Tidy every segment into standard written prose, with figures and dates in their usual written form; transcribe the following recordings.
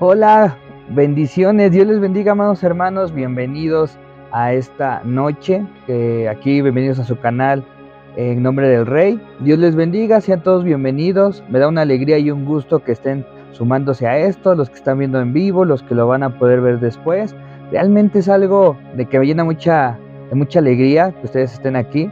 Hola, bendiciones, Dios les bendiga, amados hermanos, bienvenidos a esta noche, bienvenidos a su canal en nombre del Rey. Dios les bendiga, sean todos bienvenidos, me da una alegría y un gusto que estén sumándose a esto, los que están viendo en vivo, los que lo van a poder ver después. Realmente es algo de que me llena de mucha alegría que ustedes estén aquí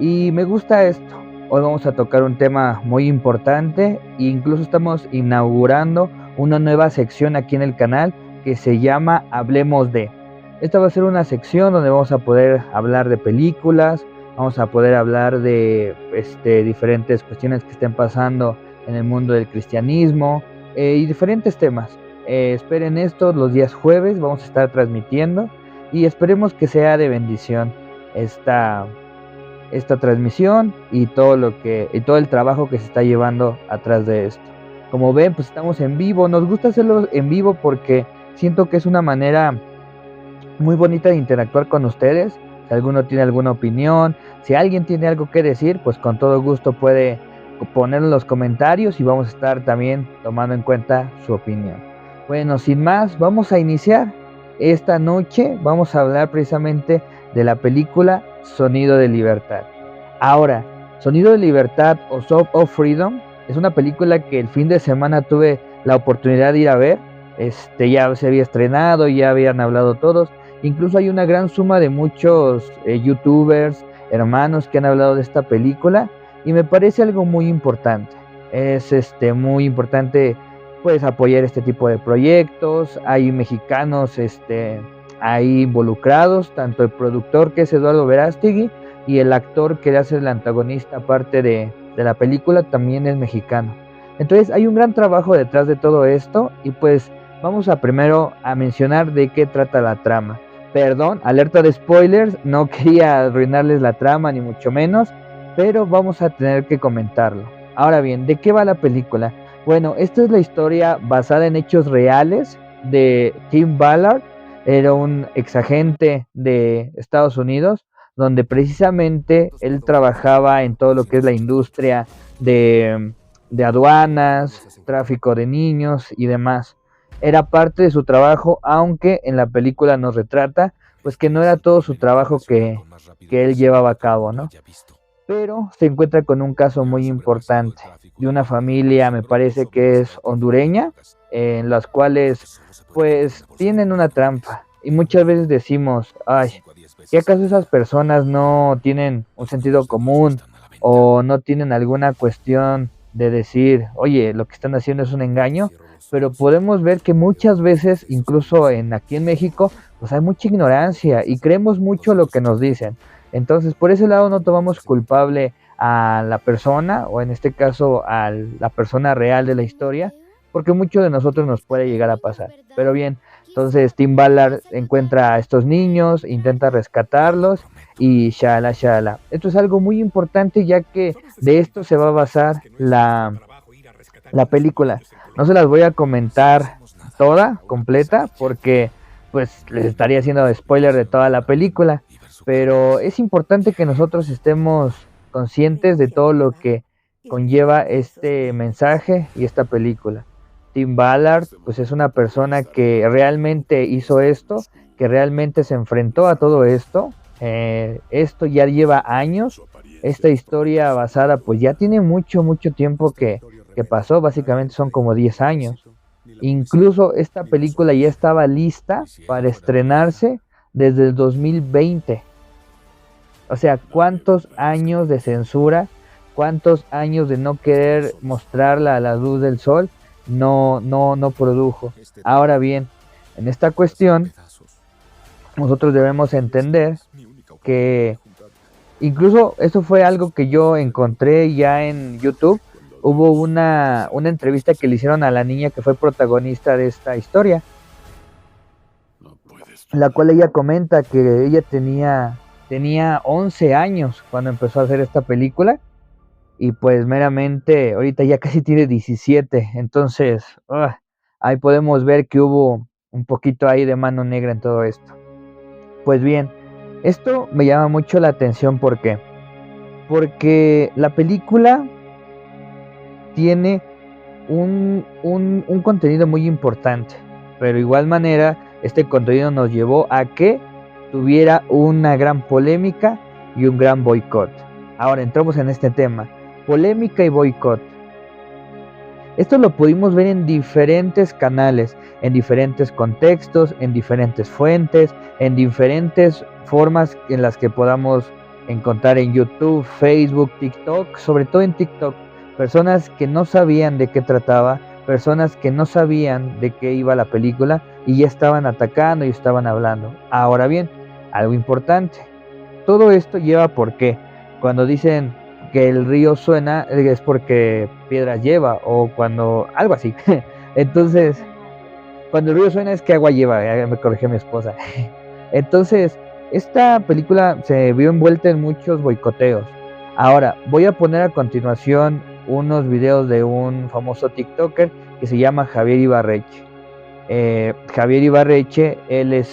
y me gusta esto. Hoy vamos a tocar un tema muy importante e incluso estamos inaugurando una nueva sección aquí en el canal que se llama Hablemos de. Esta va a ser una sección donde vamos a poder hablar de películas, vamos a poder hablar de diferentes cuestiones que estén pasando en el mundo del cristianismo y diferentes temas. Esperen esto los días jueves, vamos a estar transmitiendo y esperemos que sea de bendición esta transmisión y todo el trabajo que se está llevando atrás de esto. Como ven, pues estamos en vivo. Nos gusta hacerlo en vivo porque siento que es una manera muy bonita de interactuar con ustedes. Si alguno tiene alguna opinión, si alguien tiene algo que decir, pues con todo gusto puede ponerlo en los comentarios y vamos a estar también tomando en cuenta su opinión. Bueno, sin más, vamos a iniciar. Esta noche vamos a hablar precisamente de la película Sonido de Libertad. Ahora, Sonido de Libertad o Sound of Freedom es una película que el fin de semana tuve la oportunidad de ir a ver. Ya se había estrenado, ya habían hablado todos. Incluso hay una gran suma de muchos youtubers, hermanos que han hablado de esta película y me parece algo muy importante. Es muy importante pues apoyar este tipo de proyectos. Hay mexicanos ahí involucrados, tanto el productor, que es Eduardo Verástegui, y el actor que hace el antagonista parte de la película también es mexicano. Entonces hay un gran trabajo detrás de todo esto y pues vamos a primero a mencionar de qué trata la trama. Perdón, alerta de spoilers, no quería arruinarles la trama ni mucho menos, pero vamos a tener que comentarlo. Ahora bien, ¿de qué va la película? Bueno, esta es la historia basada en hechos reales de Tim Ballard. Era un exagente de Estados Unidos, donde precisamente él trabajaba en todo lo que es la industria de aduanas, tráfico de niños y demás. Era parte de su trabajo, aunque en la película nos retrata pues que no era todo su trabajo que él llevaba a cabo, ¿no? Pero se encuentra con un caso muy importante de una familia, me parece que es hondureña, en las cuales pues tienen una trampa y muchas veces decimos, ay, ¿y acaso esas personas no tienen un sentido común o no tienen alguna cuestión de decir, oye, lo que están haciendo es un engaño? Pero podemos ver que muchas veces, incluso aquí en México, pues hay mucha ignorancia y creemos mucho lo que nos dicen. Entonces, por ese lado no tomamos culpable a la persona, o en este caso a la persona real de la historia, porque mucho de nosotros nos puede llegar a pasar. Pero bien, entonces Tim Ballard encuentra a estos niños, intenta rescatarlos y shala shala. Esto es algo muy importante, ya que de esto se va a basar la película. No se las voy a comentar toda, completa, porque pues les estaría haciendo spoiler de toda la película, pero es importante que nosotros estemos conscientes de todo lo que conlleva este mensaje y esta película. Tim Ballard pues es una persona que realmente hizo esto, que realmente se enfrentó a todo esto. Esto ya lleva años, esta historia basada pues ya tiene mucho tiempo que pasó, básicamente son como 10 años. Incluso esta película ya estaba lista para estrenarse desde el 2020. O sea, cuántos años de censura, cuántos años de no querer mostrarla a la luz del sol, no produjo. Ahora bien, en esta cuestión, nosotros debemos entender que incluso eso fue algo que yo encontré ya en YouTube. Hubo una entrevista que le hicieron a la niña que fue protagonista de esta historia, la cual ella comenta que ella tenía 11 años cuando empezó a hacer esta película y pues meramente ahorita ya casi tiene 17. Entonces ahí podemos ver que hubo un poquito ahí de mano negra en todo esto. Pues bien, esto me llama mucho la atención. ¿Por qué? Porque la película tiene un contenido muy importante, pero de igual manera este contenido nos llevó a que tuviera una gran polémica y un gran boicot. Ahora entramos en este tema, polémica y boicot. Esto lo pudimos ver en diferentes canales, en diferentes contextos, en diferentes fuentes, en diferentes formas en las que podamos encontrar en YouTube, Facebook, TikTok, sobre todo en TikTok, personas que no sabían de qué trataba, personas que no sabían de qué iba la película y ya estaban atacando y estaban hablando. Ahora bien, algo importante, todo esto lleva por qué. Cuando dicen que el río suena es porque piedras lleva o cuando algo así. Entonces, cuando el río suena es que agua lleva, me corrigió mi esposa. Entonces, esta película se vio envuelta en muchos boicoteos. Ahora, voy a poner a continuación unos videos de un famoso TikToker que se llama Javier Ibarreche. Javier Ibarreche, él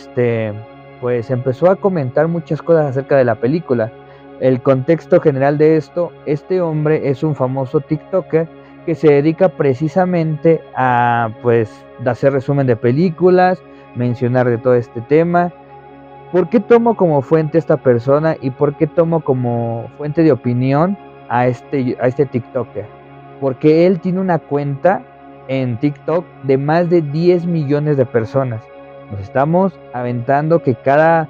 pues empezó a comentar muchas cosas acerca de la película. El contexto general de esto, este hombre es un famoso TikToker que se dedica precisamente a pues hacer resumen de películas, mencionar de todo este tema. ¿Por qué tomo como fuente a esta persona y por qué tomo como fuente de opinión a este TikToker? Porque él tiene una cuenta en TikTok de más de 10 millones de personas. Nos estamos aventando que cada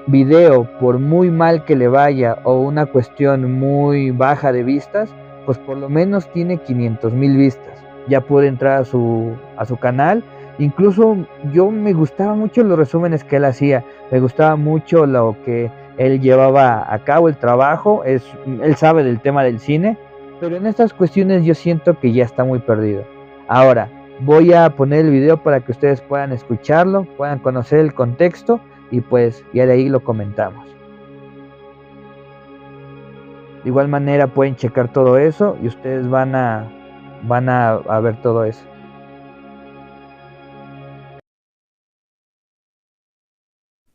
video, por muy mal que le vaya o una cuestión muy baja de vistas, pues por lo menos tiene 500,000 vistas. Ya puede entrar a su canal. Incluso yo me gustaba mucho los resúmenes que él hacía, me gustaba mucho lo que él llevaba a cabo, el trabajo, él sabe del tema del cine, pero en estas cuestiones yo siento que ya está muy perdido. Ahora, voy a poner el video para que ustedes puedan escucharlo, puedan conocer el contexto y pues ya de ahí lo comentamos. De igual manera pueden checar todo eso y ustedes van a ver todo eso.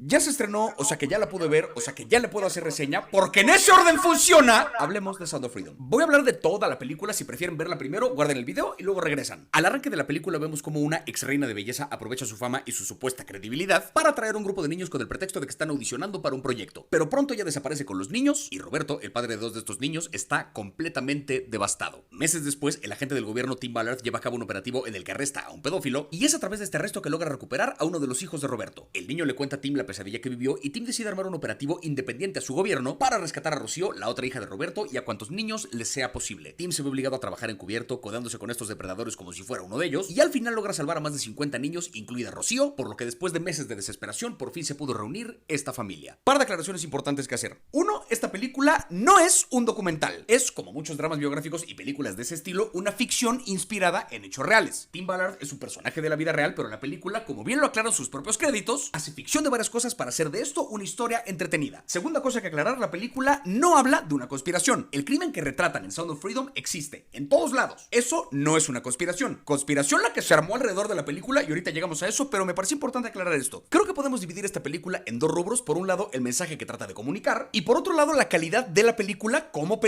Ya se estrenó, o sea que ya la pude ver, o sea que ya le puedo hacer reseña, porque en ese orden funciona. Hablemos de Sound of Freedom. Voy a hablar de toda la película. Si prefieren verla primero, guarden el video y luego regresan. Al arranque de la película vemos como una ex reina de belleza aprovecha su fama y su supuesta credibilidad para atraer a un grupo de niños con el pretexto de que están audicionando para un proyecto. Pero pronto ella desaparece con los niños y Roberto, el padre de dos de estos niños, está completamente devastado. Meses después, el agente del gobierno Tim Ballard lleva a cabo un operativo en el que arresta a un pedófilo y es a través de este arresto que logra recuperar a uno de los hijos de Roberto. El niño le cuenta a Tim la pesadilla que vivió y Tim decide armar un operativo independiente a su gobierno para rescatar a Rocío, la otra hija de Roberto, y a cuantos niños les sea posible. Tim se ve obligado a trabajar encubierto, codándose con estos depredadores como si fuera uno de ellos, y al final logra salvar a más de 50 niños, incluida Rocío, por lo que después de meses de desesperación por fin se pudo reunir esta familia. Par de aclaraciones importantes que hacer. Uno, esta película no es un documental, es, como muchos dramas biográficos y películas de ese estilo, una ficción inspirada en hechos reales. Tim Ballard es un personaje de la vida real, pero la película, como bien lo aclaran sus propios créditos, hace ficción de varias cosas para hacer de esto una historia entretenida. Segunda cosa que aclarar, la película no habla de una conspiración. El crimen que retratan en Sound of Freedom existe en todos lados. Eso no es una conspiración. Conspiración la que se armó alrededor de la película y ahorita llegamos a eso, pero me parece importante aclarar esto. Creo que podemos dividir esta película en dos rubros. Por un lado, el mensaje que trata de comunicar y por otro lado, la calidad de la película, como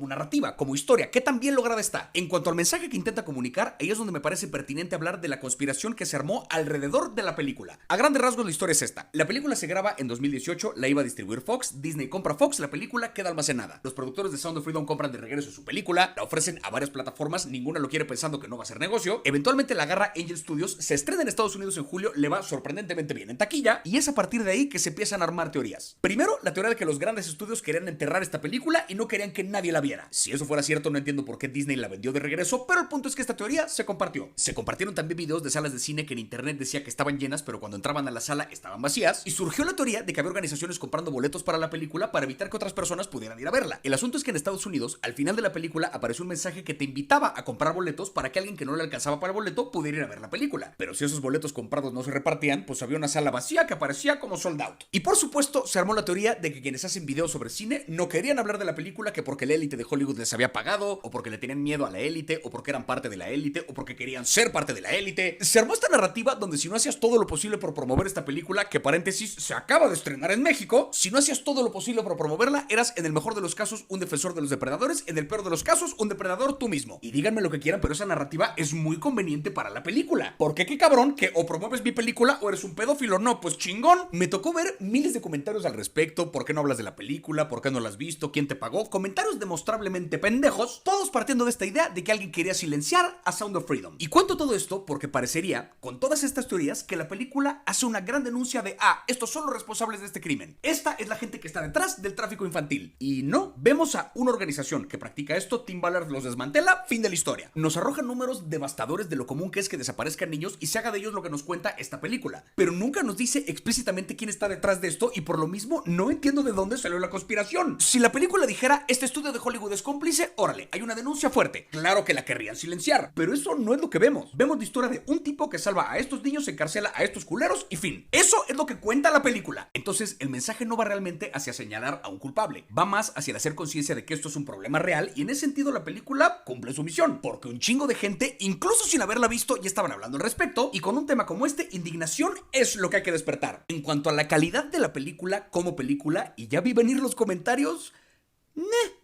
narrativa, como historia, que tan bien lograda está. En cuanto al mensaje que intenta comunicar, ahí es donde me parece pertinente hablar de la conspiración que se armó alrededor de la película. A grandes rasgos, la historia es esta. La película se graba en 2018, la iba a distribuir Fox, Disney compra Fox, la película queda almacenada. Los productores de Sound of Freedom compran de regreso su película, la ofrecen a varias plataformas, ninguna lo quiere pensando que no va a ser negocio. Eventualmente la agarra Angel Studios, se estrena en Estados Unidos en julio, le va sorprendentemente bien en taquilla y es a partir de ahí que se empiezan a armar teorías. Primero, la teoría de que los grandes estudios querían enterrar esta película y no querían que nadie la viera. Si eso fuera cierto, no entiendo por qué Disney la vendió de regreso, pero el punto es que esta teoría se compartió. Se compartieron también videos de salas de cine que en internet decía que estaban llenas, pero cuando entraban a la sala estaban vacías, y surgió la teoría de que había organizaciones comprando boletos para la película para evitar que otras personas pudieran ir a verla. El asunto es que en Estados Unidos, al final de la película, apareció un mensaje que te invitaba a comprar boletos para que alguien que no le alcanzaba para el boleto pudiera ir a ver la película. Pero si esos boletos comprados no se repartían, pues había una sala vacía que aparecía como sold out. Y por supuesto, se armó la teoría de que quienes hacen videos sobre cine no querían hablar de la película que porque la élite de Hollywood les había pagado, o porque le tenían miedo a la élite, o porque eran parte de la élite, o porque querían ser parte de la élite. Se armó esta narrativa donde si no hacías todo lo posible por promover esta película, que para paréntesis, se acaba de estrenar en México. Si no hacías todo lo posible para promoverla, eras en el mejor de los casos un defensor de los depredadores, en el peor de los casos un depredador tú mismo. Y díganme lo que quieran, pero esa narrativa es muy conveniente para la película. Porque qué cabrón que o promueves mi película o eres un pedófilo. No, pues chingón. Me tocó ver miles de comentarios al respecto. ¿Por qué no hablas de la película? ¿Por qué no la has visto? ¿Quién te pagó? Comentarios demostrablemente pendejos, todos partiendo de esta idea de que alguien quería silenciar a Sound of Freedom. Y cuento todo esto porque parecería, con todas estas teorías, que la película hace una gran denuncia de estos son los responsables de este crimen. Esta es la gente que está detrás del tráfico infantil. Y no, vemos a una organización que practica esto, Tim Ballard los desmantela, fin de la historia. Nos arrojan números devastadores de lo común que es que desaparezcan niños y se haga de ellos lo que nos cuenta esta película. Pero nunca nos dice explícitamente quién está detrás de esto y por lo mismo no entiendo de dónde salió la conspiración. Si la película dijera, este estudio de Hollywood es cómplice, órale, hay una denuncia fuerte. Claro que la querrían silenciar, pero eso no es lo que vemos. Vemos la historia de un tipo que salva a estos niños, encarcela a estos culeros y fin. Eso es lo que cuenta la película. Entonces el mensaje no va realmente hacia señalar a un culpable, va más hacia el hacer conciencia de que esto es un problema real y en ese sentido la película cumple su misión, porque un chingo de gente, incluso sin haberla visto, ya estaban hablando al respecto y con un tema como este, indignación es lo que hay que despertar. En cuanto a la calidad de la película como película, y ya vi venir los comentarios,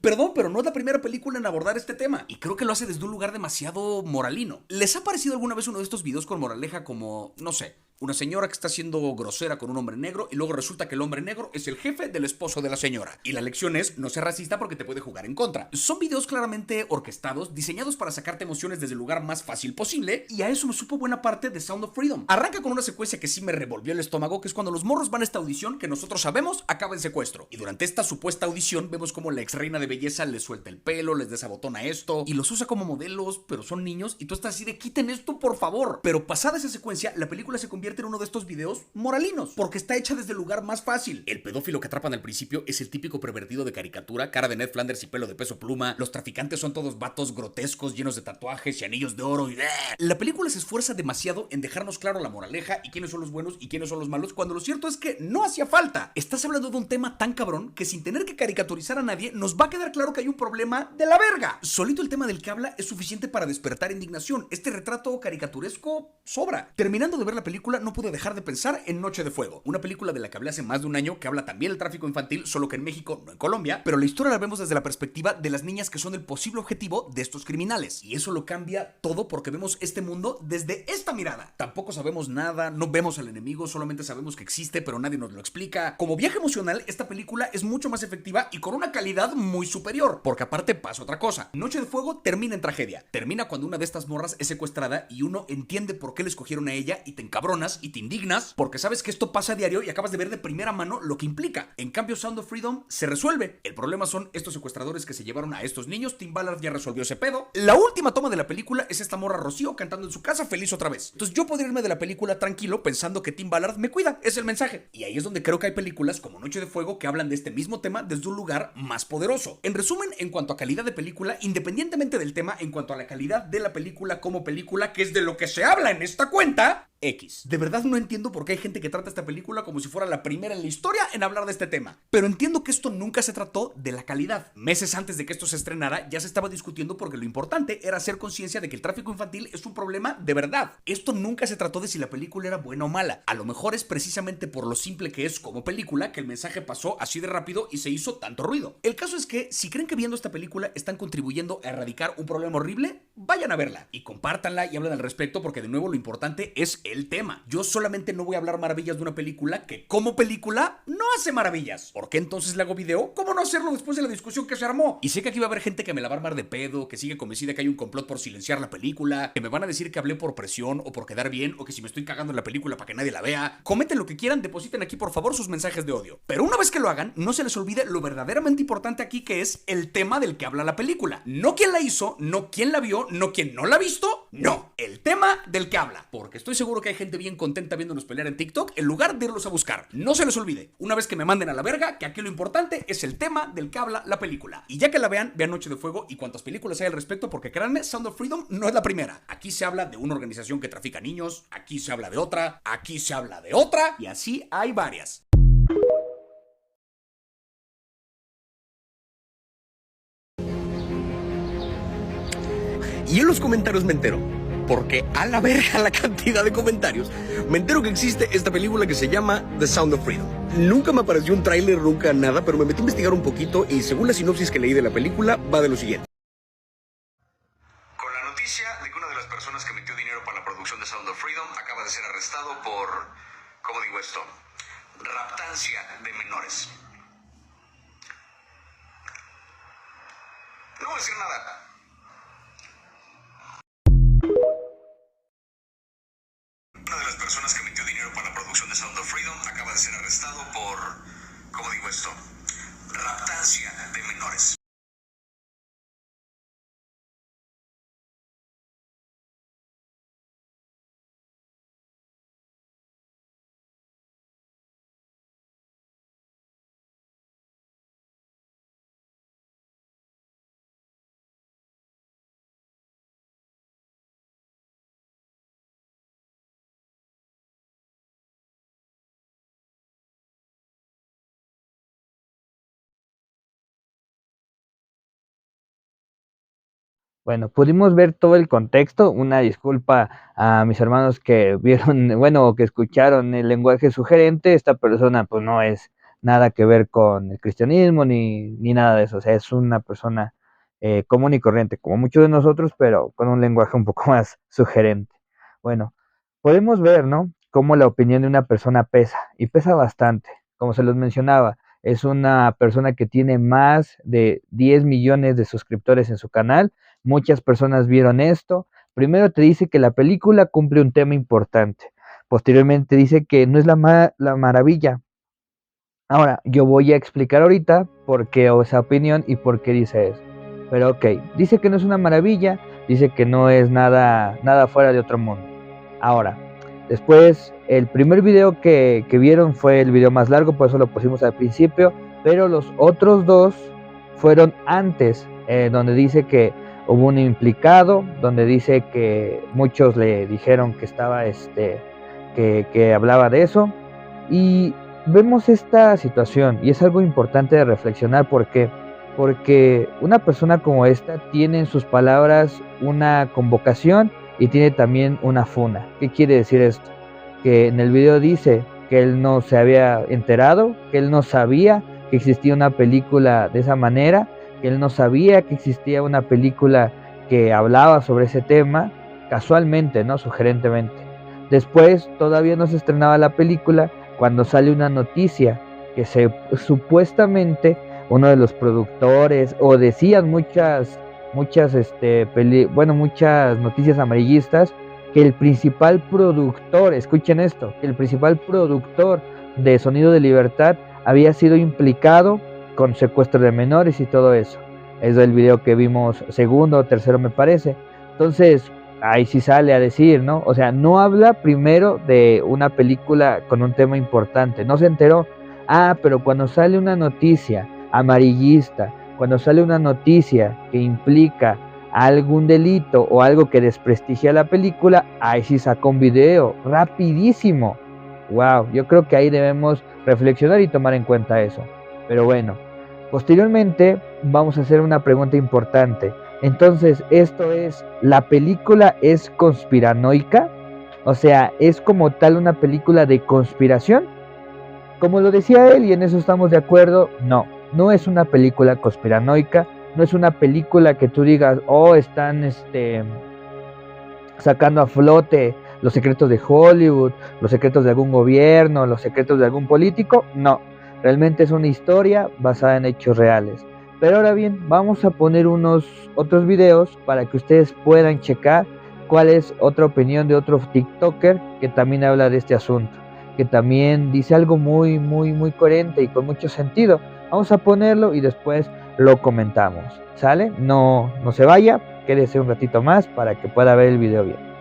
perdón, pero no es la primera película en abordar este tema y creo que lo hace desde un lugar demasiado moralino. ¿Les ha parecido alguna vez uno de estos videos con moraleja como, no sé, una señora que está siendo grosera con un hombre negro y luego resulta que el hombre negro es el jefe del esposo de la señora? Y la lección es, no seas racista porque te puede jugar en contra. Son videos claramente orquestados, diseñados para sacarte emociones desde el lugar más fácil posible, y a eso me supo buena parte de Sound of Freedom. Arranca con una secuencia que sí me revolvió el estómago, que es cuando los morros van a esta audición que nosotros sabemos acaba en secuestro. Y durante esta supuesta audición vemos como la ex reina de belleza les suelta el pelo, les desabotona esto y los usa como modelos, pero son niños y tú estás así de quiten esto por favor. Pero pasada esa secuencia, la película se convierte en uno de estos videos moralinos, porque está hecha desde el lugar más fácil. El pedófilo que atrapan al principio es el típico pervertido de caricatura, cara de Ned Flanders y pelo de Peso Pluma. Los traficantes son todos vatos grotescos, llenos de tatuajes y anillos de oro y... La película se esfuerza demasiado en dejarnos claro la moraleja y quiénes son los buenos y quiénes son los malos, cuando lo cierto es que no hacía falta. Estás hablando de un tema tan cabrón que sin tener que caricaturizar a nadie, nos va a quedar claro que hay un problema de la verga. Solito el tema del que habla es suficiente para despertar indignación. Este retrato caricaturesco sobra. Terminando de ver la película, no pude dejar de pensar en Noche de Fuego, una película de la que hablé hace más de un año, que habla también del tráfico infantil, solo que en México, no en Colombia, pero la historia la vemos desde la perspectiva de las niñas que son el posible objetivo de estos criminales. Y eso lo cambia todo porque vemos este mundo desde esta mirada. Tampoco sabemos nada, no vemos al enemigo, solamente sabemos que existe, pero nadie nos lo explica. Como viaje emocional, esta película es mucho más efectiva y con una calidad muy superior, porque aparte pasa otra cosa. Noche de Fuego termina en tragedia. Termina cuando una de estas morras es secuestrada y uno entiende por qué le escogieron a ella y te encabronas y te indignas porque sabes que esto pasa a diario y acabas de ver de primera mano lo que implica. En cambio, Sound of Freedom se resuelve. El problema son estos secuestradores que se llevaron a estos niños. Tim Ballard ya resolvió ese pedo. La última toma de la película es esta morra Rocío cantando en su casa feliz otra vez. Entonces yo podría irme de la película tranquilo pensando que Tim Ballard me cuida, es el mensaje. Y ahí es donde creo que hay películas como Noche de Fuego que hablan de este mismo tema desde un lugar más poderoso. En resumen, en cuanto a calidad de película, independientemente del tema, en cuanto a la calidad de la película como película, que es de lo que se habla en esta cuenta, X. De verdad no entiendo por qué hay gente que trata esta película como si fuera la primera en la historia en hablar de este tema. Pero entiendo que esto nunca se trató de la calidad. Meses antes de que esto se estrenara ya se estaba discutiendo porque lo importante era hacer conciencia de que el tráfico infantil es un problema de verdad. Esto nunca se trató de si la película era buena o mala. A lo mejor es precisamente por lo simple que es como película que el mensaje pasó así de rápido y se hizo tanto ruido. El caso es que si creen que viendo esta película están contribuyendo a erradicar un problema horrible, vayan a verla y compártanla y hablen al respecto porque de nuevo lo importante es el tema. Yo solamente no voy a hablar maravillas de una película que como película no hace maravillas. ¿Por qué entonces le hago video? ¿Cómo no hacerlo después de la discusión que se armó? Y sé que aquí va a haber gente que me la va a armar de pedo, que sigue convencida que hay un complot por silenciar la película, que me van a decir que hablé por presión o por quedar bien o que si me estoy cagando en la película para que nadie la vea. Comenten lo que quieran, depositen aquí por favor sus mensajes de odio. Pero una vez que lo hagan, no se les olvide lo verdaderamente importante aquí, que es el tema del que habla la película. No quién la hizo, no quién la vio, no quién no la ha visto, no. El tema del que habla. Porque estoy seguro que hay gente bien contenta viéndonos pelear en TikTok en lugar de irlos a buscar. No se les olvide, una vez que me manden a la verga, que aquí lo importante es el tema del que habla la película. Y ya que la vean, vean Noche de Fuego y cuantas películas hay al respecto, porque créanme, Sound of Freedom no es la primera. Aquí se habla de una organización que trafica niños, aquí se habla de otra, aquí se habla de otra, y así hay varias. Y en los comentarios me entero porque a la verga la cantidad de comentarios, me entero que existe esta película que se llama The Sound of Freedom. Nunca me apareció un tráiler, nunca nada, pero me metí a investigar un poquito y según la sinopsis que leí de la película, va de lo siguiente. Con la noticia de que una de las personas que metió dinero para la producción de Sound of Freedom acaba de ser arrestado por, ¿cómo digo esto? Raptancia de menores. No voy a decir nada. Una de las personas que metió dinero para la producción de Sound of Freedom acaba de ser arrestado por, ¿cómo digo esto? Raptancia de menores. Bueno, pudimos ver todo el contexto. Una disculpa a mis hermanos que vieron, bueno, que escucharon el lenguaje sugerente. Esta persona pues no es nada que ver con el cristianismo ni nada de eso. O sea, es una persona común y corriente, como muchos de nosotros, pero con un lenguaje un poco más sugerente. Bueno, podemos ver, ¿no? Cómo la opinión de una persona pesa, y pesa bastante. Como se los mencionaba, es una persona que tiene más de 10 millones de suscriptores en su canal. Muchas personas vieron esto. Primero te dice que la película cumple un tema importante. Posteriormente dice que no es la maravilla. Ahora, yo voy a explicar ahorita por qué esa opinión y por qué dice eso. Pero ok, dice que no es una maravilla, dice que no es nada fuera de otro mundo. Ahora, después, el primer video que vieron fue el video más largo, por eso lo pusimos al principio, pero los otros dos fueron antes, donde dice que hubo un implicado, donde dice que muchos le dijeron que estaba, que hablaba de eso, y vemos esta situación, y es algo importante de reflexionar. ¿Por qué? Porque una persona como esta tiene en sus palabras una convocación y tiene también una funa. ¿Qué quiere decir esto? Que en el video dice que él no se había enterado, que él no sabía que existía una película de esa manera, que él no sabía que existía una película que hablaba sobre ese tema, casualmente, ¿no? Sugerentemente. Después todavía no se estrenaba la película cuando sale una noticia que supuestamente uno de los productores, o decían muchas noticias amarillistas, que el principal productor, escuchen esto, que el principal productor de Sonido de Libertad había sido implicado con secuestro de menores y todo eso. Es el video que vimos segundo o tercero, me parece. Entonces, ahí sí sale a decir, ¿no? O sea, no habla primero de una película con un tema importante, no se enteró. Ah, pero cuando sale una noticia amarillista, cuando sale una noticia que implica algún delito o algo que desprestigia la película, ahí sí saca un video rapidísimo. Wow, yo creo que ahí debemos reflexionar y tomar en cuenta eso. Pero bueno, posteriormente vamos a hacer una pregunta importante. Entonces, ¿la película es conspiranoica? O sea, ¿es como tal una película de conspiración? Como lo decía él, y en eso estamos de acuerdo, no es una película conspiranoica, no es una película que tú digas, oh, están sacando a flote los secretos de Hollywood, los secretos de algún gobierno, los secretos de algún político. No, realmente es una historia basada en hechos reales. Pero ahora bien, vamos a poner unos otros videos para que ustedes puedan checar cuál es otra opinión de otro TikToker que también habla de este asunto, que también dice algo muy coherente y con mucho sentido. Vamos a ponerlo y después lo comentamos. ¿Sale? No se vaya, quédese un ratito más para que pueda ver el video bien.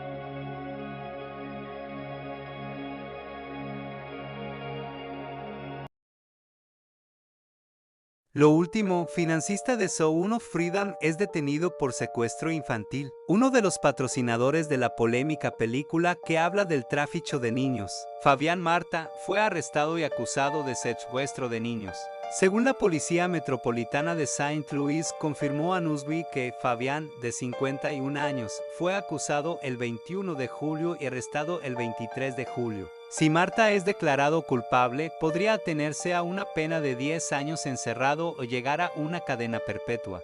Lo último, financista de Son of Freedom es detenido por secuestro infantil. Uno de los patrocinadores de la polémica película que habla del tráfico de niños, Fabián Marta, fue arrestado y acusado de secuestro de niños. Según la Policía Metropolitana de Saint Louis, confirmó a Newsweek que Fabián, de 51 años, fue acusado el 21 de julio y arrestado el 23 de julio. Si Marta es declarado culpable, podría atenerse a una pena de 10 años encerrado o llegar a una cadena perpetua.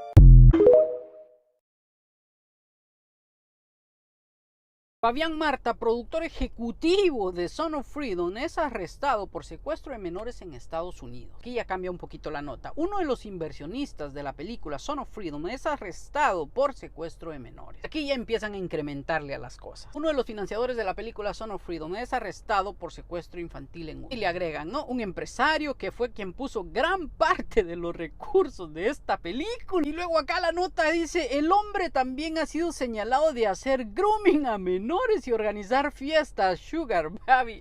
Fabián Marta, productor ejecutivo de Son of Freedom, es arrestado por secuestro de menores en Estados Unidos. Aquí ya cambia un poquito la nota. Uno de los inversionistas de la película Son of Freedom es arrestado por secuestro de menores. Aquí ya empiezan a incrementarle a las cosas. Uno de los financiadores de la película Son of Freedom es arrestado por secuestro infantil en... Y le agregan, ¿no? Un empresario que fue quien puso gran parte de los recursos de esta película. Y luego acá la nota dice, el hombre también ha sido señalado de hacer grooming a menores y organizar fiestas Sugar Baby.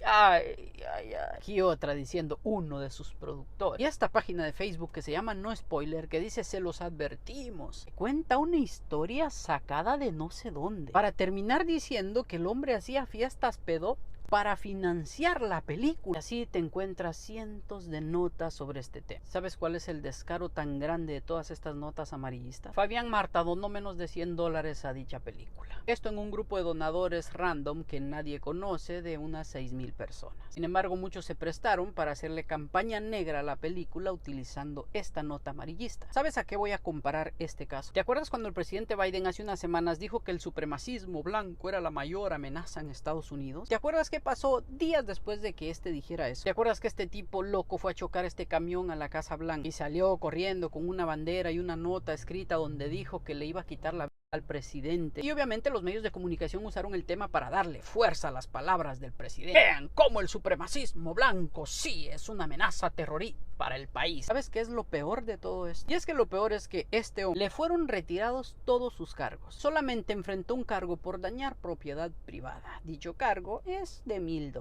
Aquí otra diciendo uno de sus productores. Y esta página de Facebook que se llama No Spoiler, que dice se los advertimos, cuenta una historia sacada de no sé dónde, para terminar diciendo que el hombre hacía fiestas pedo para financiar la película. Así te encuentras cientos de notas sobre este tema. ¿Sabes cuál es el descaro tan grande de todas estas notas amarillistas? Fabián Marta donó menos de $100 a dicha película. Esto en un grupo de donadores random que nadie conoce de unas 6,000 personas. Sin embargo, muchos se prestaron para hacerle campaña negra a la película utilizando esta nota amarillista. ¿Sabes a qué voy a comparar este caso? ¿Te acuerdas cuando el presidente Biden hace unas semanas dijo que el supremacismo blanco era la mayor amenaza en Estados Unidos? ¿Te acuerdas que pasó días después de que este dijera eso? ¿Te acuerdas que este tipo loco fue a chocar este camión a la Casa Blanca y salió corriendo con una bandera y una nota escrita donde dijo que le iba a quitar la vida al presidente? Y obviamente los medios de comunicación usaron el tema para darle fuerza a las palabras del presidente. Vean cómo el supremacismo blanco sí es una amenaza terrorista para el país. ¿Sabes qué es lo peor de todo esto? Y es que lo peor es que este hombre le fueron retirados todos sus cargos. Solamente enfrentó un cargo por dañar propiedad privada. Dicho cargo es de $1,000.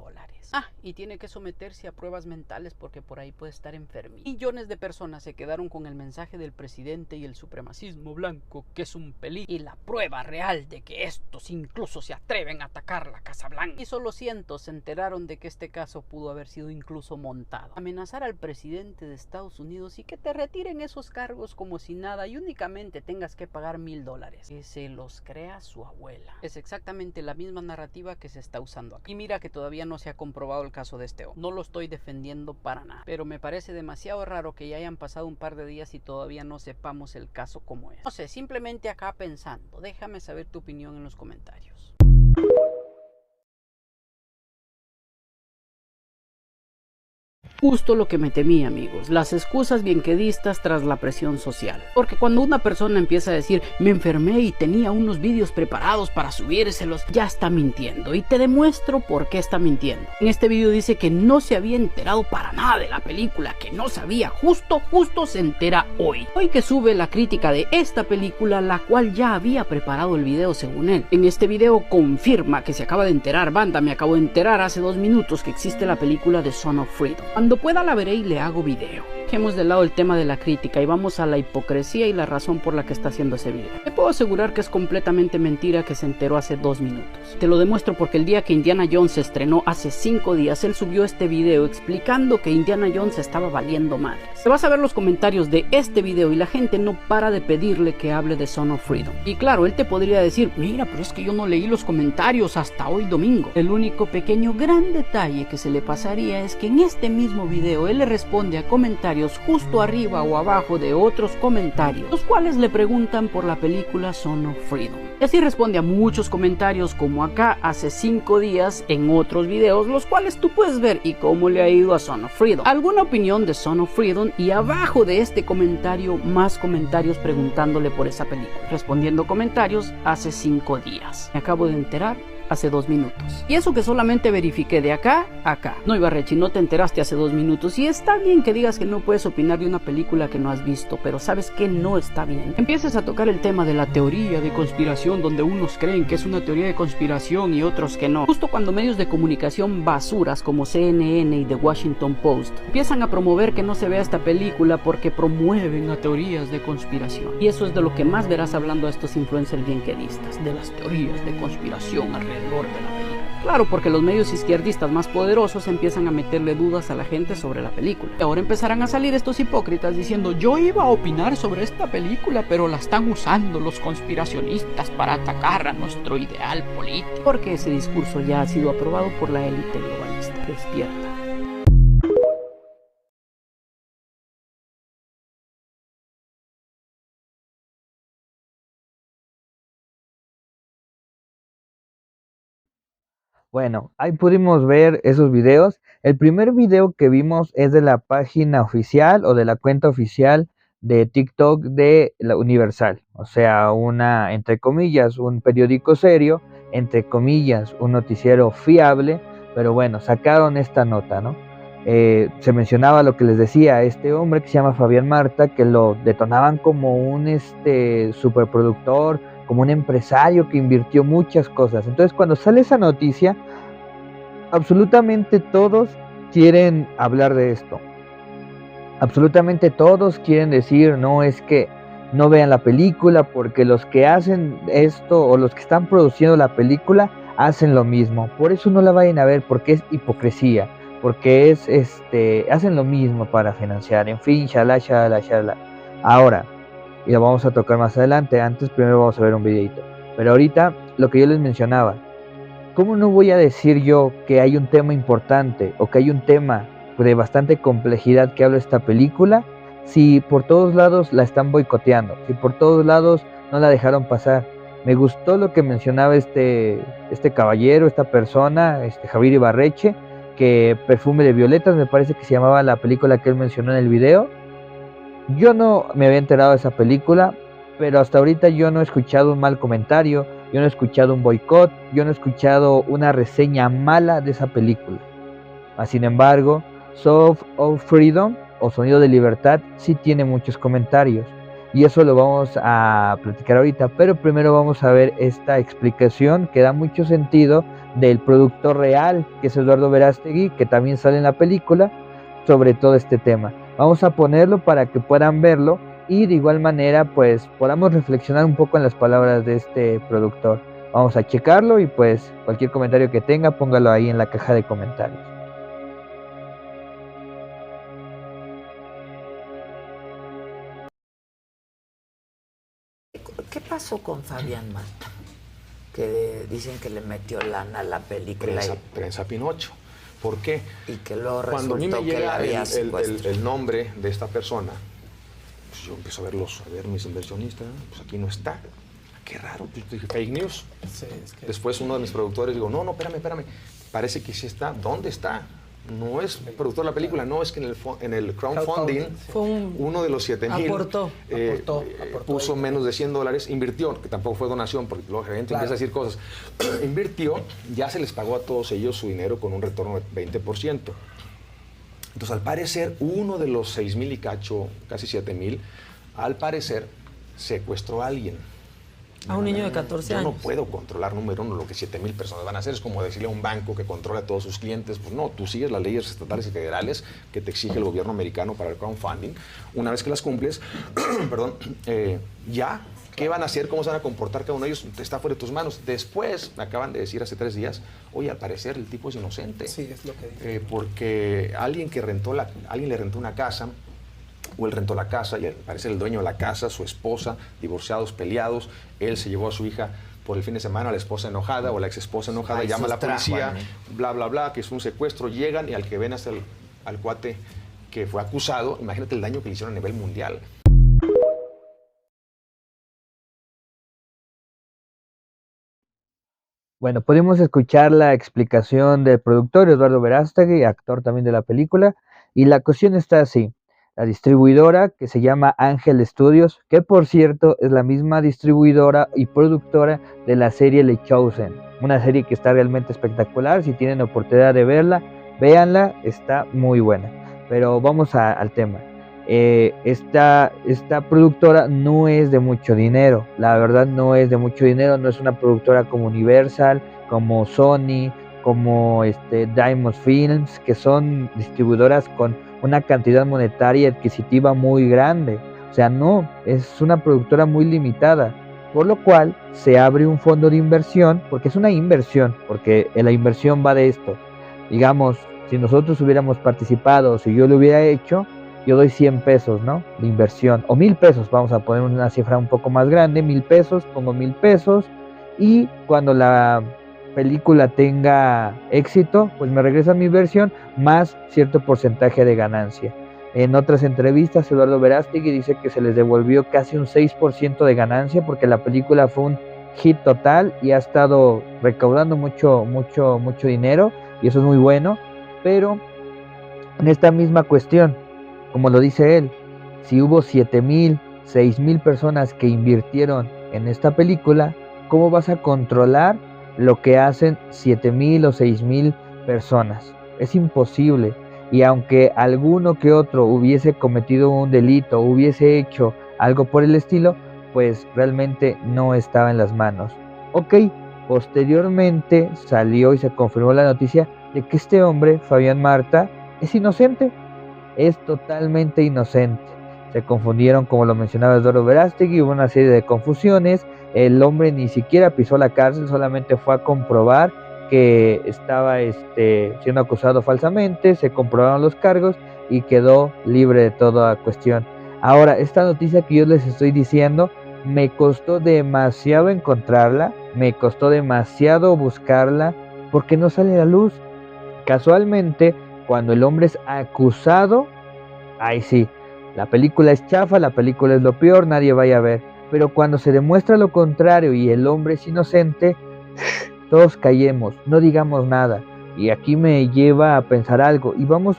Y tiene que someterse a pruebas mentales porque por ahí puede estar enfermo. Millones de personas se quedaron con el mensaje del presidente y el supremacismo blanco, que es un peligro, y la prueba real de que estos incluso se atreven a atacar la Casa Blanca. Y solo cientos se enteraron de que este caso pudo haber sido incluso montado. Amenazar al presidente de Estados Unidos y que te retiren esos cargos como si nada y únicamente tengas que pagar $1,000. Que se los crea su abuela. Es exactamente la misma narrativa que se está usando aquí. Y mira que todavía no se ha comprobado el caso de este hombre. No lo estoy defendiendo para nada, pero me parece demasiado raro que ya hayan pasado un par de días y todavía no sepamos el caso como es. No sé, simplemente acá pensando. Déjame saber tu opinión en los comentarios. Justo lo que me temía, amigos, las excusas bienquedistas tras la presión social. Porque cuando una persona empieza a decir me enfermé y tenía unos vídeos preparados para subírselos, ya está mintiendo, y te demuestro por qué está mintiendo. En este vídeo dice que no se había enterado para nada de la película, que no sabía, justo se entera hoy que sube la crítica de esta película, la cual ya había preparado el video según él. En este video confirma que se acaba de enterar, banda, me acabo de enterar hace 2 minutos que existe la película de Son of Freedom. Cuando pueda la veré y le hago video. Dejemos de lado el tema de la crítica y vamos a la hipocresía y la razón por la que está haciendo ese video. Te puedo asegurar que es completamente mentira que se enteró hace 2 minutos. Te lo demuestro porque el día que Indiana Jones se estrenó hace 5 días, él subió este video explicando que Indiana Jones estaba valiendo madres. Te vas a ver los comentarios de este video y la gente no para de pedirle que hable de Son of Freedom. Y claro, él te podría decir, mira, pero es que yo no leí los comentarios hasta hoy domingo. El único pequeño gran detalle que se le pasaría es que en este mismo video él le responde a comentarios justo arriba o abajo de otros comentarios, los cuales le preguntan por la película Son of Freedom. Y así responde a muchos comentarios como acá hace 5 días en otros videos, los cuales tú puedes ver y cómo le ha ido a Son of Freedom. Alguna opinión de Son of Freedom y abajo de este comentario más comentarios preguntándole por esa película. Respondiendo comentarios hace 5 días. Me acabo de enterar hace 2 minutos. Y eso que solamente verifiqué de acá a acá. No, Ibarrechi, no te enteraste hace 2 minutos. Y está bien que digas que no puedes opinar de una película que no has visto, pero ¿sabes qué no está bien? Empiezas a tocar el tema de la teoría de conspiración, donde unos creen que es una teoría de conspiración y otros que no. Justo cuando medios de comunicación basuras como CNN y The Washington Post empiezan a promover que no se vea esta película porque promueven a teorías de conspiración. Y eso es de lo que más verás hablando a estos influencers bienquedistas, de las teorías de conspiración alrededor de la película. Claro, porque los medios izquierdistas más poderosos empiezan a meterle dudas a la gente sobre la película. Y ahora empezarán a salir estos hipócritas diciendo: yo iba a opinar sobre esta película, pero la están usando los conspiracionistas para atacar a nuestro ideal político. Porque ese discurso ya ha sido aprobado por la élite globalista. Despierta. Bueno, ahí pudimos ver esos videos. El primer video que vimos es de la página oficial o de la cuenta oficial de TikTok de la Universal. O sea, una, entre comillas, un periódico serio, entre comillas, un noticiero fiable. Pero bueno, sacaron esta nota, ¿no? Se mencionaba lo que les decía, este hombre que se llama Fabián Marta, que lo detonaban como un superproductor, como un empresario que invirtió muchas cosas. Entonces, cuando sale esa noticia, absolutamente todos quieren hablar de esto. Absolutamente todos quieren decir: no, es que no vean la película porque los que hacen esto o los que están produciendo la película hacen lo mismo. Por eso no la vayan a ver, porque es hipocresía, porque es hacen lo mismo para financiar, en fin, shala, shala, shala. Ahora, y lo vamos a tocar más adelante, antes primero vamos a ver un videito. Pero ahorita, lo que yo les mencionaba, ¿cómo no voy a decir yo que hay un tema importante o que hay un tema de bastante complejidad que habla esta película, si por todos lados la están boicoteando, si por todos lados no la dejaron pasar? Me gustó lo que mencionaba este caballero, esta persona, Javier Ibarreche, que Perfume de Violetas, me parece que se llamaba la película que él mencionó en el video. Yo no me había enterado de esa película, pero hasta ahorita yo no he escuchado un mal comentario, yo no he escuchado un boicot, yo no he escuchado una reseña mala de esa película. Sin embargo, Sound of Freedom o Sonido de Libertad sí tiene muchos comentarios, y eso lo vamos a platicar ahorita, pero primero vamos a ver esta explicación que da mucho sentido del productor real, que es Eduardo Verástegui, que también sale en la película, sobre todo este tema. Vamos a ponerlo para que puedan verlo y de igual manera pues podamos reflexionar un poco en las palabras de este productor. Vamos a checarlo y pues cualquier comentario que tenga, póngalo ahí en la caja de comentarios. ¿Qué pasó con Fabián Marta? Que dicen que le metió lana a la película. Prensa Pinocho. ¿Por qué? Y que luego cuando a mí resultó me que llega la había el nombre de esta persona, pues yo empiezo a ver mis inversionistas, pues aquí no está. Qué raro, pues dije, fake news. Sí, es que... Después uno de mis productores digo, no, espérame, parece que sí está. ¿Dónde está? No es productor de la película, no, es que en el crowdfunding, fue uno de los 7,000 aportó. puso menos de $100, invirtió, que tampoco fue donación, porque luego la gente empieza a decir cosas. Invirtió, ya se les pagó a todos ellos su dinero con un retorno de 20%. Entonces, al parecer, uno de los 6,000 y cacho, casi 7,000, al parecer, secuestró a alguien. A un niño de 14 años. Yo no puedo controlar, número uno, lo que 7,000 personas van a hacer. Es como decirle a un banco que controla a todos sus clientes. Pues no, tú sigues las leyes estatales y federales que te exige el gobierno americano para el crowdfunding. Una vez que las cumples, perdón, ya, ¿qué van a hacer? ¿Cómo se van a comportar cada uno de ellos? Está fuera de tus manos. Después, me acaban de decir hace 3 días, oye, al parecer el tipo es inocente. Sí, es lo que dije. Porque alguien le rentó una casa, o él rentó la casa, y al parecer el dueño de la casa, su esposa, divorciados, peleados, él se llevó a su hija por el fin de semana, la esposa enojada o la ex esposa enojada, llama a la policía, bla, bla, bla, que es un secuestro, llegan y al que ven hasta al cuate que fue acusado, imagínate el daño que le hicieron a nivel mundial. Bueno, pudimos escuchar la explicación del productor Eduardo Verástegui, actor también de la película, y la cuestión está así. La distribuidora, que se llama Ángel Studios, que por cierto es la misma distribuidora y productora de la serie The Chosen. una serie que está realmente espectacular. Si tienen oportunidad de verla, véanla, está muy buena. Pero vamos al tema. Esta productora no es de mucho dinero, la verdad no es de mucho dinero, no es una productora como Universal, como Sony, como Diamond Films, que son distribuidoras con una cantidad monetaria adquisitiva muy grande. O sea, no, es una productora muy limitada, por lo cual se abre un fondo de inversión, porque es una inversión, porque la inversión va de esto. Digamos, si nosotros hubiéramos participado, si yo lo hubiera hecho, yo doy 100 pesos, ¿no? De inversión, o 1000 pesos, vamos a poner una cifra un poco más grande, 1000 pesos, pongo 1000 pesos, y cuando la película tenga éxito, pues me regresan mi inversión más cierto porcentaje de ganancia. En otras entrevistas, Eduardo Verástegui dice que se les devolvió casi un 6% de ganancia porque la película fue un hit total y ha estado recaudando mucho dinero, y eso es muy bueno. Pero en esta misma cuestión, como lo dice él, si hubo 7,000, 6,000 personas que invirtieron en esta película, ¿cómo vas a controlar lo que hacen 7,000 o 6,000 personas? Es imposible. Y aunque alguno que otro hubiese cometido un delito, hubiese hecho algo por el estilo, pues realmente no estaba en las manos. Ok, posteriormente salió y se confirmó la noticia de que este hombre, Fabián Marta, es inocente. Es totalmente inocente. Se confundieron, como lo mencionaba Eduardo Verástegui, hubo una serie de confusiones. El hombre ni siquiera pisó la cárcel, solamente fue a comprobar que estaba siendo acusado falsamente, se comprobaron los cargos y quedó libre de toda cuestión. Ahora, esta noticia que yo les estoy diciendo, me costó demasiado encontrarla, me costó demasiado buscarla, porque no sale a la luz. Casualmente, cuando el hombre es acusado, ahí sí, la película es chafa, la película es lo peor, nadie vaya a ver. Pero cuando se demuestra lo contrario y el hombre es inocente, todos callemos, no digamos nada. Y aquí me lleva a pensar algo. Y vamos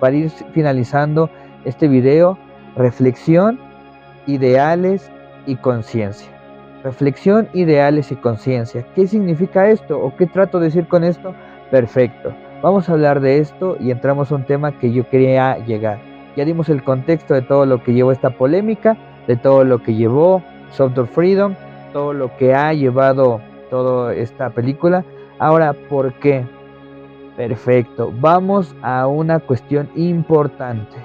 para ir finalizando este video, reflexión, ideales y conciencia. Reflexión, ideales y conciencia. ¿Qué significa esto? ¿O qué trato de decir con esto? Perfecto. Vamos a hablar de esto y entramos a un tema que yo quería llegar. Ya dimos el contexto de todo lo que llevó esta polémica, de todo lo que llevó Sound of Freedom, todo lo que ha llevado toda esta película. Ahora, ¿por qué? Perfecto. Vamos a una cuestión importante.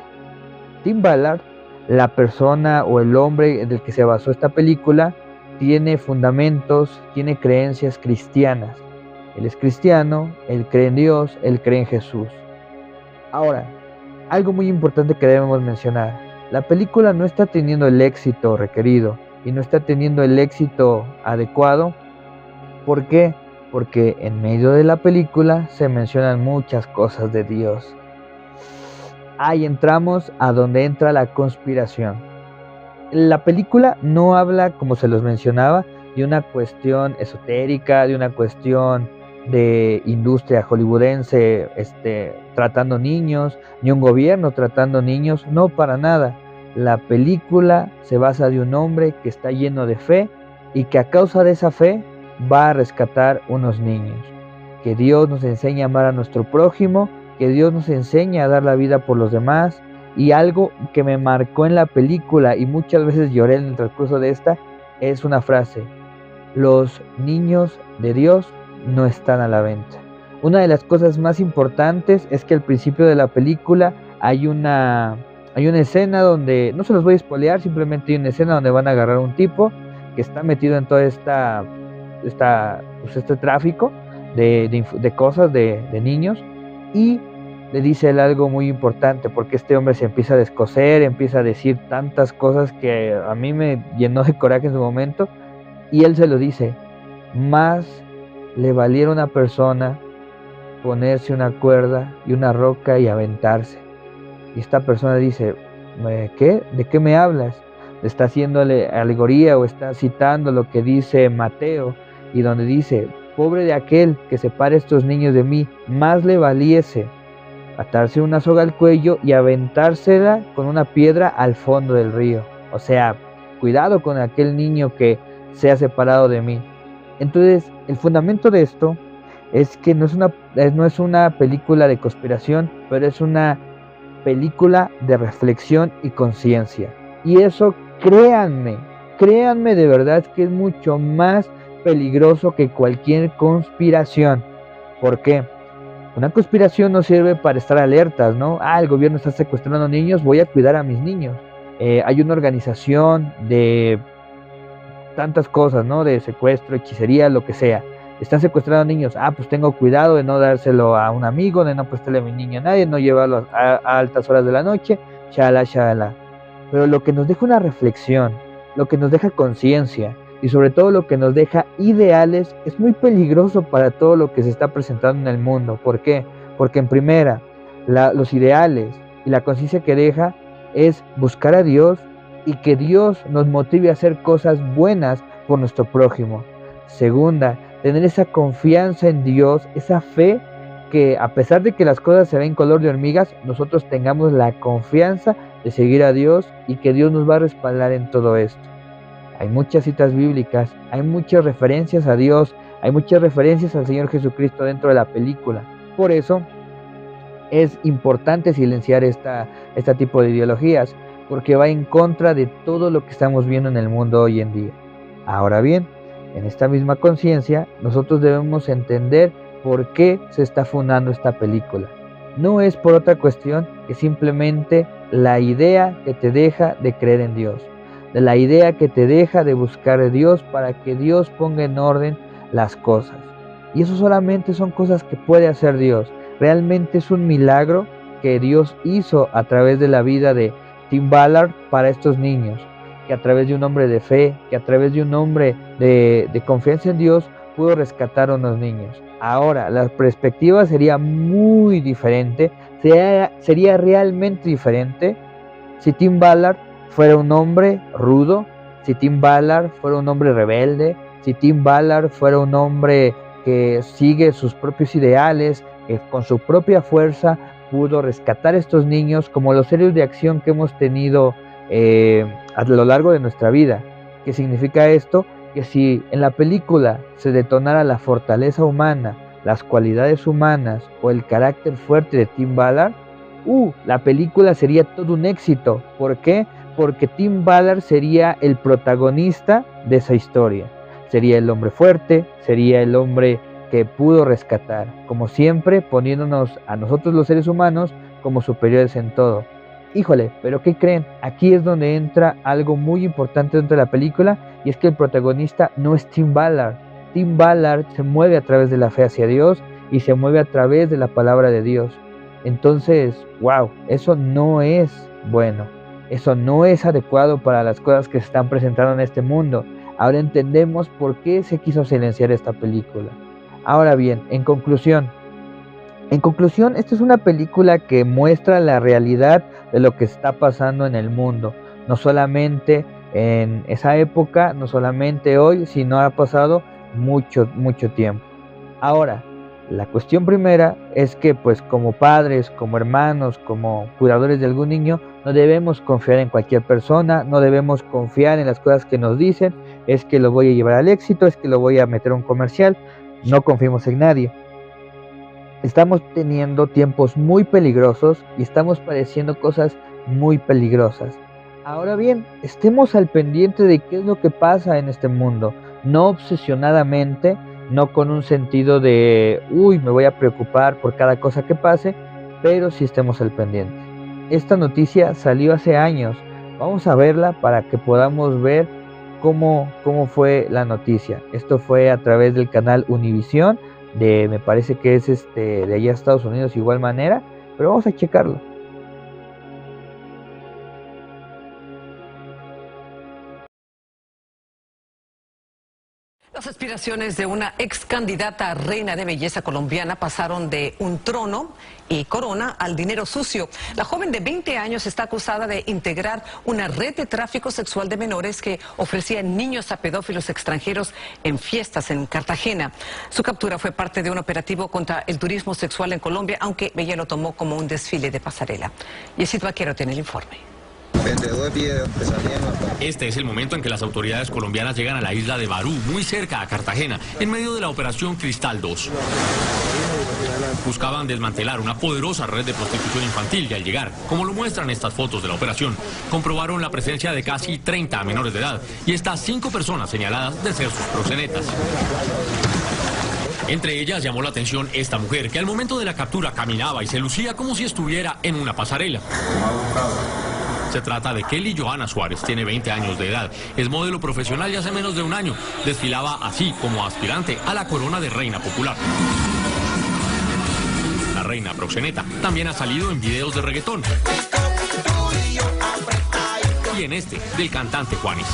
Tim Ballard, la persona o el hombre del que se basó esta película, tiene fundamentos, tiene creencias cristianas. Él es cristiano, él cree en Dios, él cree en Jesús. Ahora, algo muy importante que debemos mencionar. La película no está teniendo el éxito requerido y no está teniendo el éxito adecuado. ¿Por qué? Porque en medio de la película se mencionan muchas cosas de Dios. Ahí entramos a donde entra la conspiración. La película no habla, como se los mencionaba, de una cuestión esotérica, de una cuestión de industria hollywoodense tratando niños, ni un gobierno tratando niños, no, para nada. La película se basa de un hombre que está lleno de fe y que a causa de esa fe va a rescatar unos niños. Que Dios nos enseña a amar a nuestro prójimo, que Dios nos enseña a dar la vida por los demás. Y algo que me marcó en la película y muchas veces lloré en el transcurso de esta es una frase: los niños de Dios no están a la venta. Una de las cosas más importantes es que al principio de la película hay una escena donde, no se los voy a spoilear, simplemente hay una escena donde van a agarrar a un tipo que está metido en todo este tráfico de cosas de niños, y le dice él algo muy importante, porque este hombre se empieza a descoser, empieza a decir tantas cosas que a mí me llenó de coraje en su momento, y él se lo dice: más le valiera a una persona ponerse una cuerda y una roca y aventarse. Y esta persona dice: ¿qué? ¿De qué me hablas? Le está haciéndole alegoría o está citando lo que dice Mateo, y donde dice: pobre de aquel que separe a estos niños de mí, más le valiese atarse una soga al cuello y aventársela con una piedra al fondo del río. O sea, cuidado con aquel niño que sea separado de mí. Entonces, el fundamento de esto es que no es una película de conspiración, pero es una película de reflexión y conciencia. Y eso, créanme de verdad que es mucho más peligroso que cualquier conspiración. ¿Por qué? Una conspiración no sirve para estar alertas, ¿no? El gobierno está secuestrando niños, voy a cuidar a mis niños. Hay una organización de tantas cosas, ¿no? De secuestro, hechicería, lo que sea. Están secuestrando niños. Pues tengo cuidado de no dárselo a un amigo, de no prestarle a mi niño a nadie, no llevarlo a altas horas de la noche, shala. Pero lo que nos deja una reflexión, lo que nos deja conciencia y sobre todo lo que nos deja ideales es muy peligroso para todo lo que se está presentando en el mundo. ¿Por qué? Porque en primera, los ideales y la conciencia que deja es buscar a Dios y que Dios nos motive a hacer cosas buenas por nuestro prójimo. Segunda, tener esa confianza en Dios, esa fe que a pesar de que las cosas se ven color de hormigas, nosotros tengamos la confianza de seguir a Dios y que Dios nos va a respaldar en todo esto. Hay muchas citas bíblicas, hay muchas referencias a Dios, hay muchas referencias al Señor Jesucristo dentro de la película. Por eso es importante silenciar este tipo de ideologías, porque va en contra de todo lo que estamos viendo en el mundo hoy en día. Ahora bien, en esta misma conciencia, nosotros debemos entender por qué se está fundando esta película. No es por otra cuestión que simplemente la idea que te deja de creer en Dios, de la idea que te deja de buscar a Dios para que Dios ponga en orden las cosas. Y eso solamente son cosas que puede hacer Dios. Realmente es un milagro que Dios hizo a través de la vida de Tim Ballard para estos niños, que a través de un hombre de fe, que a través de un hombre de confianza en Dios, pudo rescatar a unos niños. Ahora, la perspectiva sería muy diferente, sería realmente diferente si Tim Ballard fuera un hombre rudo, si Tim Ballard fuera un hombre rebelde, si Tim Ballard fuera un hombre que sigue sus propios ideales, que con su propia fuerza pudo rescatar a estos niños, como los héroes de acción que hemos tenido a lo largo de nuestra vida. ¿Qué significa esto? Que si en la película se detonara la fortaleza humana, las cualidades humanas o el carácter fuerte de Tim Ballard, la película sería todo un éxito. ¿Por qué? Porque Tim Ballard sería el protagonista de esa historia. Sería el hombre fuerte, sería el hombre que pudo rescatar, como siempre poniéndonos a nosotros los seres humanos como superiores en todo. Híjole, pero ¿qué creen? Aquí es donde entra algo muy importante dentro de la película, y es que el protagonista no es Tim Ballard. Tim Ballard se mueve a través de la fe hacia Dios y se mueve a través de la palabra de Dios. Entonces, eso no es bueno, eso no es adecuado para las cosas que se están presentando en este mundo. Ahora entendemos por qué se quiso silenciar esta película. Ahora bien, en conclusión, esta es una película que muestra la realidad de lo que está pasando en el mundo. No solamente en esa época, no solamente hoy, sino ha pasado mucho tiempo. Ahora, la cuestión primera es que pues como padres, como hermanos, como cuidadores de algún niño, no debemos confiar en cualquier persona, no debemos confiar en las cosas que nos dicen, es que lo voy a llevar al éxito, es que lo voy a meter a un comercial. No confiemos en nadie. Estamos teniendo tiempos muy peligrosos y estamos padeciendo cosas muy peligrosas. Ahora bien, estemos al pendiente de qué es lo que pasa en este mundo, no obsesionadamente, no con un sentido de, me voy a preocupar por cada cosa que pase, pero sí estemos al pendiente. Esta noticia salió hace años, vamos a verla para que podamos ver cómo fue la noticia. Esto fue a través del canal Univisión, me parece que es de allá Estados Unidos de igual manera, pero vamos a checarlo. Las aspiraciones de una ex candidata a reina de belleza colombiana pasaron de un trono y corona al dinero sucio. La joven de 20 años está acusada de integrar una red de tráfico sexual de menores que ofrecía niños a pedófilos extranjeros en fiestas en Cartagena. Su captura fue parte de un operativo contra el turismo sexual en Colombia, aunque ella lo tomó como un desfile de pasarela. Yesid Vaquero tiene el informe. Este es el momento en que las autoridades colombianas llegan a la isla de Barú, muy cerca a Cartagena, en medio de la operación Cristal 2. Buscaban desmantelar una poderosa red de prostitución infantil y al llegar, como lo muestran estas fotos de la operación, comprobaron la presencia de casi 30 menores de edad y estas 5 personas señaladas de ser sus proxenetas. Entre ellas llamó la atención esta mujer que al momento de la captura caminaba y se lucía como si estuviera en una pasarela. Se trata de Kelly Johanna Suárez, tiene 20 años de edad, es modelo profesional y hace menos de un año desfilaba así como aspirante a la corona de reina popular. La reina proxeneta también ha salido en videos de reggaetón y en este del cantante Juanes.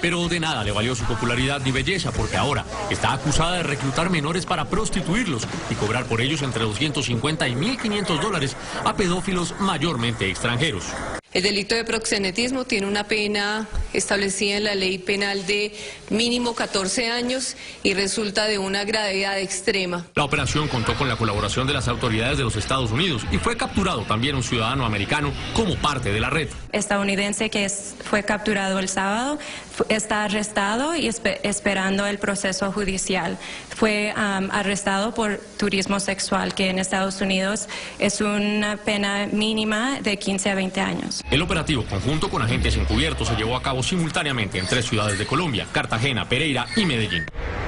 Pero de nada le valió su popularidad ni belleza porque ahora está acusada de reclutar menores para prostituirlos y cobrar por ellos entre $250 y $1.500 a pedófilos mayormente extranjeros. El delito de proxenetismo tiene una pena establecida en la ley penal de mínimo 14 años y resulta de una gravedad extrema. La operación contó con la colaboración de las autoridades de los Estados Unidos y fue capturado también un ciudadano americano como parte de la red. Estadounidense que fue capturado el sábado está arrestado y esperando el proceso judicial. Fue arrestado por turismo sexual, que en Estados Unidos es una pena mínima de 15 a 20 años. El operativo conjunto con agentes encubiertos se llevó a cabo simultáneamente en 3 ciudades de Colombia, Cartagena, Pereira y Medellín.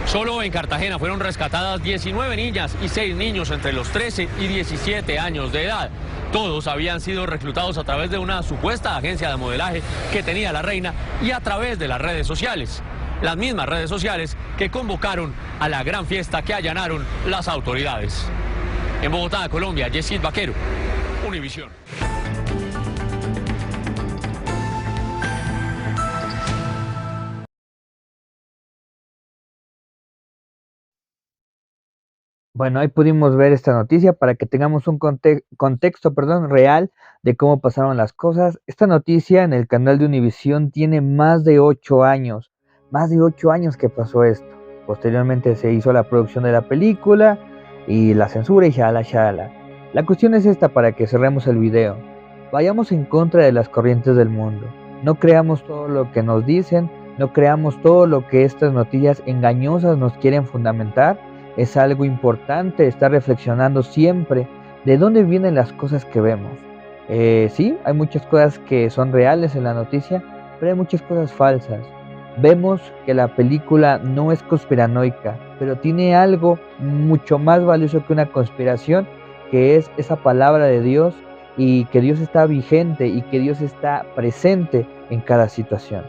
Solo en Cartagena fueron rescatadas 19 niñas y 6 niños entre los 13 y 17 años de edad. Todos habían sido reclutados a través de una supuesta agencia de modelaje que tenía la reina y a través de las redes sociales. Las mismas redes sociales que convocaron a la gran fiesta que allanaron las autoridades. En Bogotá, Colombia, Yesid Vaquero, Univisión. Bueno, ahí pudimos ver esta noticia para que tengamos un contexto real de cómo pasaron las cosas. Esta noticia en el canal de Univisión tiene más de 8 años que pasó esto. Posteriormente se hizo la producción de la película y la censura y shala. La cuestión es esta para que cerremos el video. Vayamos en contra de las corrientes del mundo. No creamos todo lo que nos dicen, no creamos todo lo que estas noticias engañosas nos quieren fundamentar. Es algo importante estar reflexionando siempre de dónde vienen las cosas que vemos. Sí, hay muchas cosas que son reales en la noticia, pero hay muchas cosas falsas. Vemos que la película no es conspiranoica, pero tiene algo mucho más valioso que una conspiración, que es esa palabra de Dios y que Dios está vigente y que Dios está presente en cada situación.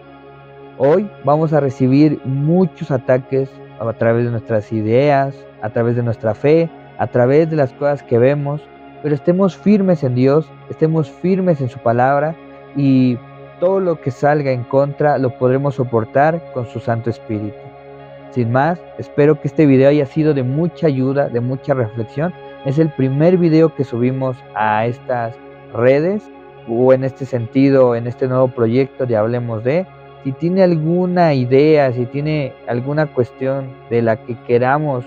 Hoy vamos a recibir muchos ataques a través de nuestras ideas, a través de nuestra fe, a través de las cosas que vemos, pero estemos firmes en Dios, estemos firmes en su palabra y todo lo que salga en contra lo podremos soportar con su Santo Espíritu. Sin más, espero que este video haya sido de mucha ayuda, de mucha reflexión. Es el primer video que subimos a estas redes o en este sentido, en este nuevo proyecto de Hablemos de. Si tiene alguna idea, si tiene alguna cuestión de la que queramos,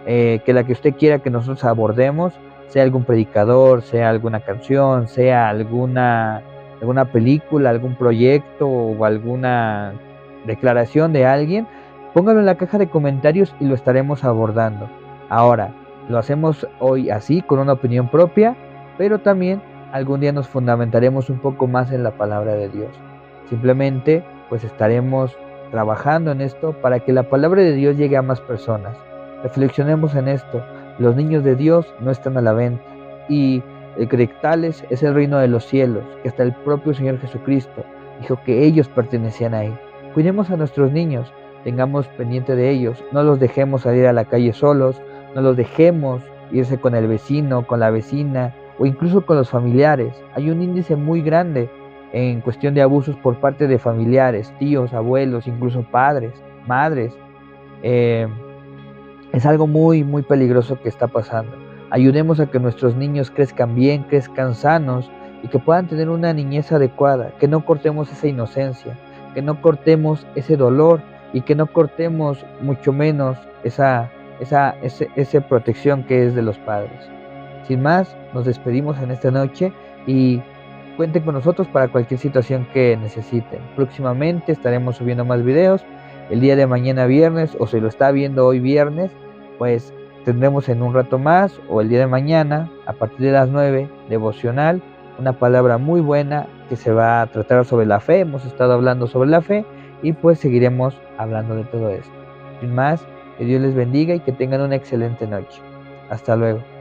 que la que usted quiera que nosotros abordemos, sea algún predicador, sea alguna canción, sea alguna película, algún proyecto o alguna declaración de alguien, póngalo en la caja de comentarios y lo estaremos abordando. Ahora, lo hacemos hoy así, con una opinión propia, pero también algún día nos fundamentaremos un poco más en la palabra de Dios. Simplemente pues estaremos trabajando en esto para que la palabra de Dios llegue a más personas. Reflexionemos en esto. Los niños de Dios no están a la venta y de tales es el reino de los cielos, que hasta el propio Señor Jesucristo dijo que ellos pertenecían a Él. Cuidemos a nuestros niños, tengamos pendiente de ellos, no los dejemos salir a la calle solos, no los dejemos irse con el vecino, con la vecina o incluso con los familiares. Hay un índice muy grande en cuestión de abusos por parte de familiares, tíos, abuelos, incluso padres, madres. Es algo muy peligroso que está pasando. Ayudemos a que nuestros niños crezcan bien, crezcan sanos y que puedan tener una niñez adecuada, que no cortemos esa inocencia, que no cortemos ese dolor y que no cortemos mucho menos esa protección que es de los padres. Sin más, nos despedimos en esta noche y cuenten con nosotros para cualquier situación que necesiten. Próximamente estaremos subiendo más videos. El día de mañana viernes, o si lo está viendo hoy viernes, pues tendremos en un rato más, o el día de mañana, a partir de las 9, devocional, una palabra muy buena que se va a tratar sobre la fe. Hemos estado hablando sobre la fe y pues seguiremos hablando de todo esto. Sin más, que Dios les bendiga y que tengan una excelente noche. Hasta luego.